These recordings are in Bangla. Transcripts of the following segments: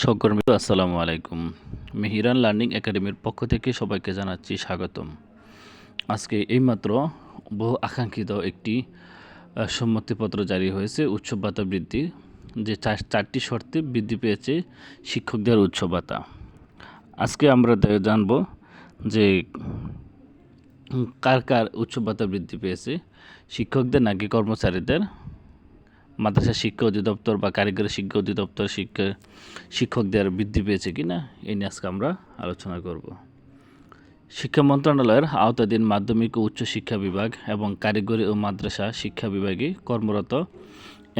সহকর্মী আসসালামু আলাইকুম। মেহিরান লার্নিং একাডেমির পক্ষ থেকে সবাইকে জানাচ্ছি স্বাগতম। আজকে এইমাত্র বহু আকাঙ্ক্ষিত একটি সম্মতিপত্র জারি হয়েছে উৎসব ভাতা বৃদ্ধি, যে চারটি শর্তে বৃদ্ধি পেয়েছে শিক্ষকদের উৎসব ভাতা। আজকে আমরা জানব যে কার কার উৎসব ভাতা বৃদ্ধি পেয়েছে, শিক্ষকদের নাকি কর্মচারীদের, মাদ্রাসা শিক্ষা অধিদপ্তর বা কারিগরি শিক্ষা অধিদপ্তর শিক্ষকদের বৃদ্ধি পেয়েছে কিনা এই নিয়ে আজকে আমরা আলোচনা করব। শিক্ষা মন্ত্রণালয়ের আওতাধীন মাধ্যমিক ও উচ্চ শিক্ষা বিভাগ এবং কারিগরি ও মাদ্রাসা শিক্ষা বিভাগে কর্মরত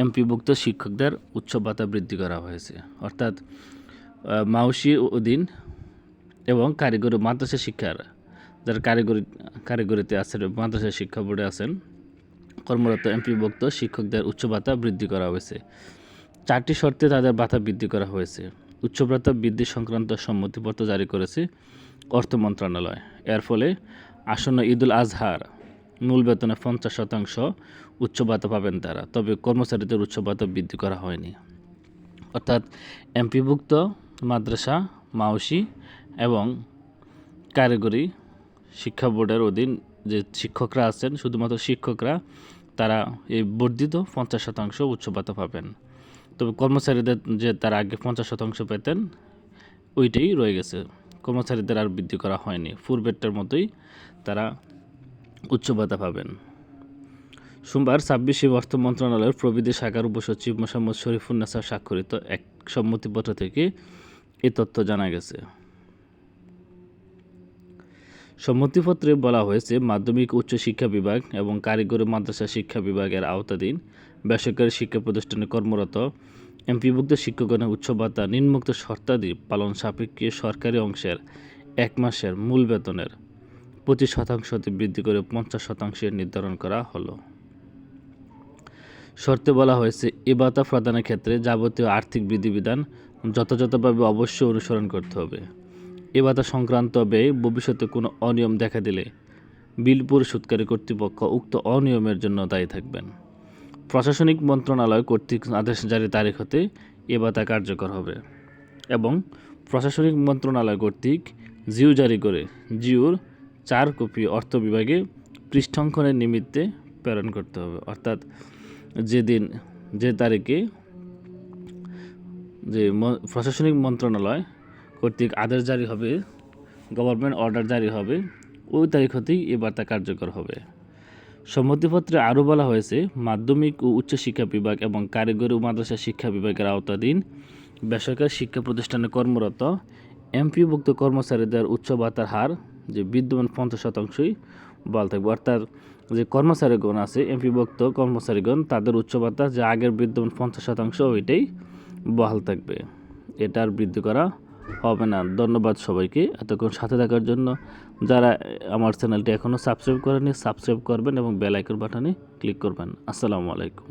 এমপিভুক্ত শিক্ষকদের উৎসব ভাতা বৃদ্ধি করা হয়েছে। অর্থাৎ মাউসি অধীন এবং কারিগরি মাদ্রাসা শিক্ষার যারা কারিগরিতে আছেন, মাদ্রাসা শিক্ষা বোর্ডে আছেন, কর্মরত এমপিভুক্ত শিক্ষকদের উচ্চ ভাতা বৃদ্ধি করা হয়েছে। চারটি শর্তে তাদের ভাতা বৃদ্ধি করা হয়েছে। উচ্চ ভাতা বৃদ্ধি সংক্রান্ত সম্মতিপত্র জারি করেছে অর্থ মন্ত্রণালয়। এর ফলে আসন্ন ঈদুল আজহার মূল বেতনে 50% উচ্চ ভাতা পাবেন তারা, তবে কর্মচারীদের উচ্চ ভাতা বৃদ্ধি করা হয়নি। অর্থাৎ এমপিভুক্ত মাদ্রাসা, মাউসি এবং কারিগরি শিক্ষা বোর্ডের অধীন যে শিক্ষকরা আছেন, শুধুমাত্র শিক্ষকরা, তারা এই বর্ধিত 50% উচ্চ ভাতা পাবেন। তবে কর্মচারীদের যে তারা আগে 50% পেতেন ওইটাই রয়ে গেছে, কর্মচারীদের আর বৃদ্ধি করা হয়নি। পূর্বেরটার মতোই তারা উচ্চ ভাতা পাবেন। সোমবার 26 অর্থ মন্ত্রণালয়ের প্রবিধি শাখার উপসচিব মোহাম্মদ শরীফুন্নেছা স্বাক্ষরিত এক সম্মতিপত্র থেকে এই তথ্য জানা গেছে। সম্মতিপত্রে বলা হয়েছে, মাধ্যমিক উচ্চ শিক্ষা বিভাগ এবং কারিগরি মাদ্রাসা শিক্ষা বিভাগের আওতাধীন বেসরকারি শিক্ষা প্রতিষ্ঠানে কর্মরত এমপিভুক্ত শিক্ষকগণের উচ্চ ভাতা নিম্নোক্ত শর্তাদি পালন সাপেক্ষে সরকারি অংশের 1 মাসের মূল বেতনের 25% বৃদ্ধি করে 50% নির্ধারণ করা হলো। শর্তে বলা হয়েছে, এ ভাতা প্রদানের ক্ষেত্রে যাবতীয় আর্থিক বিধিবিধান যথাযথভাবে অবশ্যই অনুসরণ করতে হবে। এ ভাতা সংক্রান্ত ব্যয় ভবিষ্যতে কোনো অনিয়ম দেখা দিলে বিল পরিশোধকারী কর্তৃপক্ষ উক্ত অনিয়মের জন্য দায়ী থাকবেন। প্রশাসনিক মন্ত্রণালয় কর্তৃক আদেশ জারির তারিখ হতে এ ভাতা কার্যকর হবে এবং প্রশাসনিক মন্ত্রণালয় কর্তৃক জিও জারি করে জিওর 4 কপি অর্থ বিভাগে পৃষ্ঠাঙ্কনের নিমিত্তে প্রেরণ করতে হবে। অর্থাৎ যে তারিখে যে প্রশাসনিক মন্ত্রণালয় কর্তৃক আদেশ জারি হবে, গভর্নমেন্ট অর্ডার জারি হবে, ওই তারিখ হতেই এ ভাতা কার্যকর হবে। সম্মতিপত্রে আরও বলা হয়েছে, মাধ্যমিক ও উচ্চ শিক্ষা বিভাগ এবং কারিগরি ও মাদ্রাসা শিক্ষা বিভাগের আওতাধীন বেসরকারি শিক্ষা প্রতিষ্ঠানে কর্মরত এমপিভুক্ত কর্মচারীদের উচ্চ ভাতার হার যে বিদ্যমান 50%ই বহাল থাকবে। অর্থাৎ যে কর্মচারীগণ আছে, এমপিভুক্ত কর্মচারীগণ, তাদের উচ্চ ভাতা যে আগের বিদ্যমান 50% ওইটাই বহাল থাকবে, এটা আর বৃদ্ধি করা হবে না। ধন্যবাদ সবাইকে এতক্ষণ সাথে থাকার জন্য। যারা আমার চ্যানেলটি এখনও সাবস্ক্রাইব করেনি, সাবস্ক্রাইব করবেন এবং বেল আইকন বাটনে ক্লিক করবেন। আসসালামু আলাইকুম।